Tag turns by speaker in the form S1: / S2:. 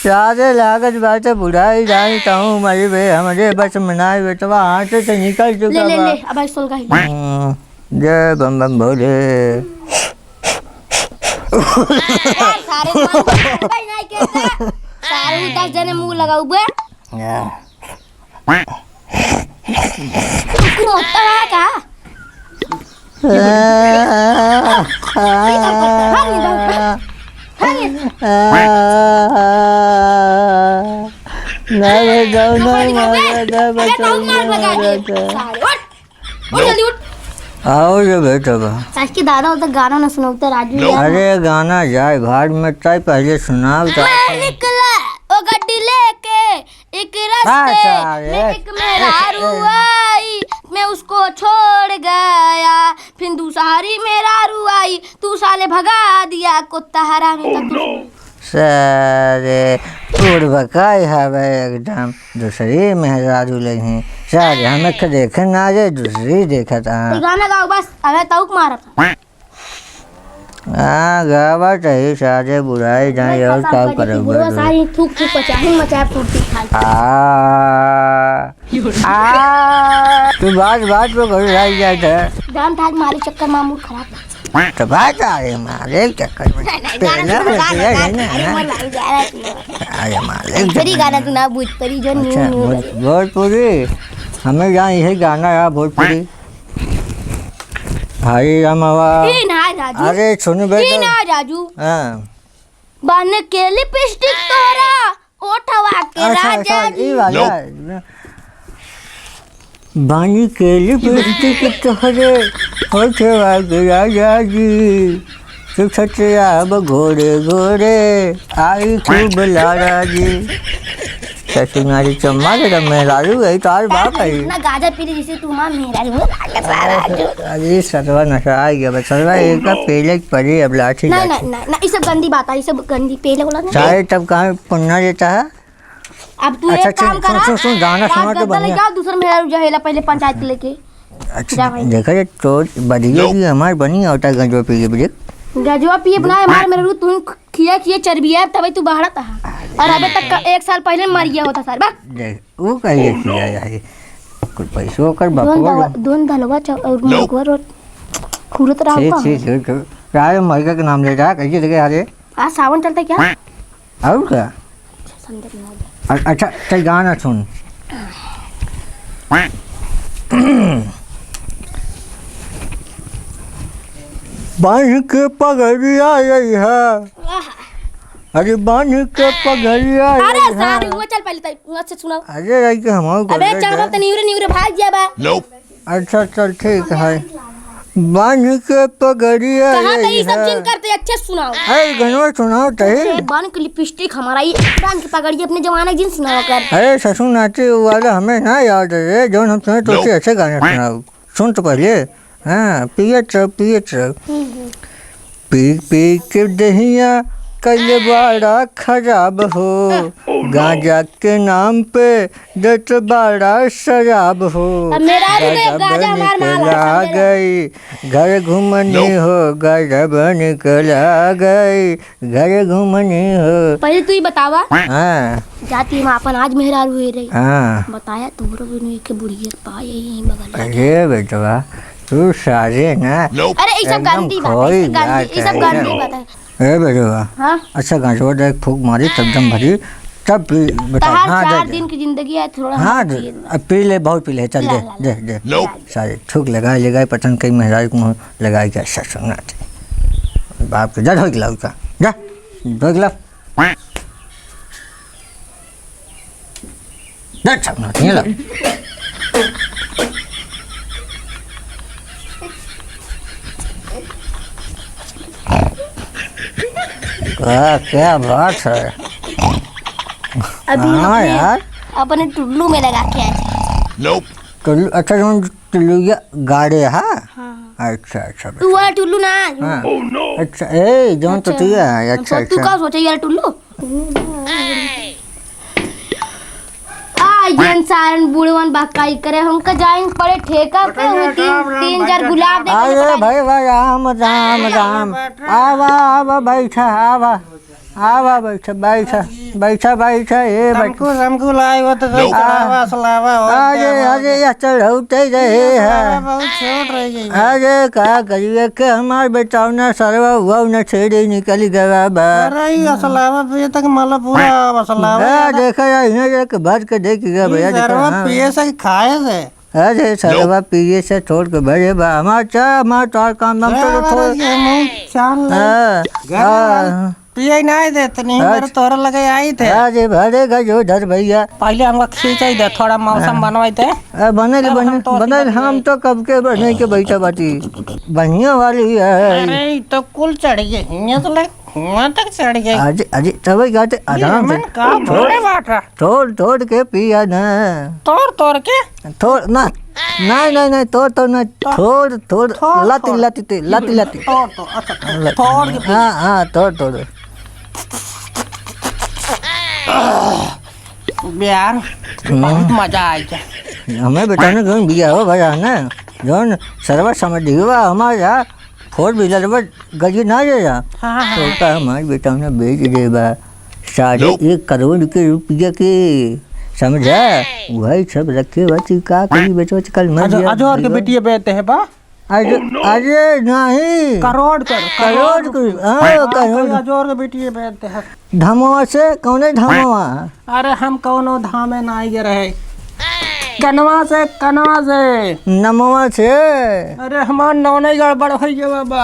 S1: सारे लागत बात बुढ़ाई जानता हूँ मरी बे हमारे बस मनाए बेटवा हाथ से निकल चुका
S2: ले ले अब सोल का
S1: जय बम बम भोले।
S2: सारे 10 जने मुंह लगाऊ बे का
S1: आओ जो बेटा
S2: आज की दादा उधर गाना ना सुनाते राजू।
S1: अरे गाना जाए भाड़ में चाहे पहले सुना
S2: निकला ओ गड्डी लेके एक रास्ते में एक मेहरारू आई मैं उसको छोड़ गया फिर दूसरी मेहरारू आई तू साले भगा दिया कुत्ता हरामी तक
S1: सारे उड़ बकाई हवे एकदम दूसरी मेहरारू लगी सारे हमें के देखे ना जे दूसरी देखा था।
S2: गाना गाओ बस हमें तौक मारा था।
S1: हाँ गावा चाहिए सारे बुराई जाए और क्या करोगे
S2: सारी थूक थूक पचाही मचाए फूटी खाई
S1: तू बात पे घर रह जाए था
S2: जान था मारे चक्कर मामूल खराब
S1: तो बात आ रही मारे चक्कर में अरे मालिक
S2: तेरी गाना तू ना भोजपुरी जो
S1: भोजपुरी हमें यहाँ यही गाना है भोजपुरी हरी राम अरे सुन बेटा
S2: राजू
S1: हाँ
S2: बन के लिपस्टिक तोरा ओठवा के राजा जी
S1: बानी के लिपस्टिक तोहरे ओठवा के राजा जी सुखतिया घोड़े घोड़े आई खूब लारा जी ससुनारी चम्मा के मेहरारू गई तो आज बाप है
S2: ना गाजर पीले जैसे तू मां मेहरारू
S1: अरे सतवा नशा आ गया बस सतवा एक का पहले पड़ी अब लाठी
S2: ना ना ना ना ये सब गंदी बात है ये सब गंदी पहले बोला ना
S1: चाहे तब कहाँ पुण्य देता है।
S2: अब तू एक काम कर
S1: सुन गाना सुना तो बढ़िया
S2: जाओ दूसरा मेहरारू जहेला पहले पंचायत के लेके
S1: अच्छा देखा जाए तो बढ़िया की हमारी बनी होता है गंजो पी के
S2: गजवा पिए बनाए हमारे मेहरारू तू खिए चर्बिया तभी तू बाहर था और अबे तक 1 साल पहले मर गया होता सर बा
S1: वो कहिए किया यार कुछ पैसों कर बकवास
S2: दोन दलवा और मगवर और खूरत रहा होगा
S1: ठीक यार मरगा के नाम ले रहा कैसे देखे यार
S2: आज सावन चलता क्या
S1: और क्या अच्छा चल गाना सुन बांध के पगड़िया यही है अरे बांध के पगड़िया
S2: अरे सारी वो चल पहले तक अच्छे सुनाओ
S1: अरे रही के हमारे
S2: अबे चाहो तो न्यूरे भाग जा बा
S1: अच्छा चल ठीक है बांध के पगड़िया
S2: कहां कहीं सब चीज करते अच्छे सुनाओ
S1: अरे गनवा सुनाओ तहे
S2: बांध के लिपस्टिक हमारा ही बांध के पगड़िया अपने जमाने जिन सुनाओ कर
S1: अरे ससुर नाचे वाला हमें ना याद है जो हम सुने तो अच्छे गाने सुनाओ सुन तो पहले हाँ पिए पी के दहिया कल बड़ा खराब हो गांजा के नाम पे दत बड़ा शराब हो निकला गई घर घूमनी हो गजब निकला गई घर घूमनी हो
S2: पहले तू ही बतावा
S1: हाँ
S2: जाती मां अपन आज मेहरारू हुई रही
S1: हाँ
S2: बताया तोरो भी के बुढ़िया पाए यहीं बगल
S1: अरे बेटवा तू सारे ना
S2: अरे ये सब गंदी बात है ये सब गंदी बात है
S1: ए बेटवा
S2: हाँ
S1: अच्छा गांजवा एक फूक मारी तब दम भरी तब बता हाँ
S2: 4 दिन की जिंदगी है थोड़ा
S1: हाँ अब पी ले बहुत पी ले चल दे सारे थूक लगाए पतंग कई मेहराज को लगाई के अच्छा सुनना बाप के जा धो गिला उसका जा धो गिला जा छपना नहीं ला क्या बात है
S2: अभी
S1: हाँ यार
S2: अपने टुल्लू में लगा के आए
S1: टुल्लू अच्छा टुल्लू गाड़े हाँ अच्छा
S2: तू वाला टुल्लू ना
S1: अच्छा ए जोन तो तू है अच्छा
S2: तू क्या सोचा यार टुल्लू जन सारन बुढ़वन बाकाई करे हमका जाइन पड़े ठेका पे तीन जार गुलाब दे
S1: अरे भाई राम राम राम आवा बैठा आवा आवा बैठा बैठा बैठा बैठा ये बैठा
S3: हमको लाए हो तो कोई चढ़ावा सलावा हो
S1: अरे अरे या चढ़ौते रहे हैं
S3: बहुत छोट रह गई
S1: अरे क्या करिए के हमारे बेटा ना सरवा हुआ न छेड़े निकल गया बा
S3: अरे ये सलावा पे तक मतलब पूरा सलावा
S1: देखा यार इन्हें जाके भर के देख गया भैया
S3: सरवा पिए से खाए से
S1: अरे सरवा पिए से छोड़ के भरे बा हमारा चा हमारा तो काम हम तो थोड़ा
S3: पिए नहीं देते नहीं मेरे तोरा लगे आई थे
S1: अरे भरेगा जो धर भैया
S3: पहले हमको खींचाई दे थोड़ा मौसम बनवाई थे
S1: बने बने हम तो कब के बने के बैठा बाटी बढ़िया वाली है
S3: अरे तो कुल चढ़ गए यहाँ तो ले वहाँ तक चढ़ गए
S1: अरे अरे तब गाते आराम से तोड़ के पिया ना
S3: तोड़ के
S1: थोड़ ना नहीं तोड़ ना थोड़ लाती
S3: तोड़ के
S1: हाँ तोड़
S3: यार बहुत मजा आया
S1: हमें बेटाने कौन बिया हो भैया ना जौन सर्वर समझ हुआ हमारा 4 व्हीलर पर गजी ना जाएगा तो का हमारे बेटा ने बेच दे बा 1.5 करोड़ के रुपया के समझा वही सब रखे बच्ची का करी बेचो कल मर गया
S3: अजोर के बेटिए बेचते हैं बा
S1: अरे नहीं
S3: करोड़ अजोर के बेटिए बेचते हैं
S1: धमवा से कौन धमवा
S3: अरे हम कौनो धामे ना आए रहे कनवा से
S1: नमवा से
S3: अरे हमार नौने गड़बड़ हो गया बाबा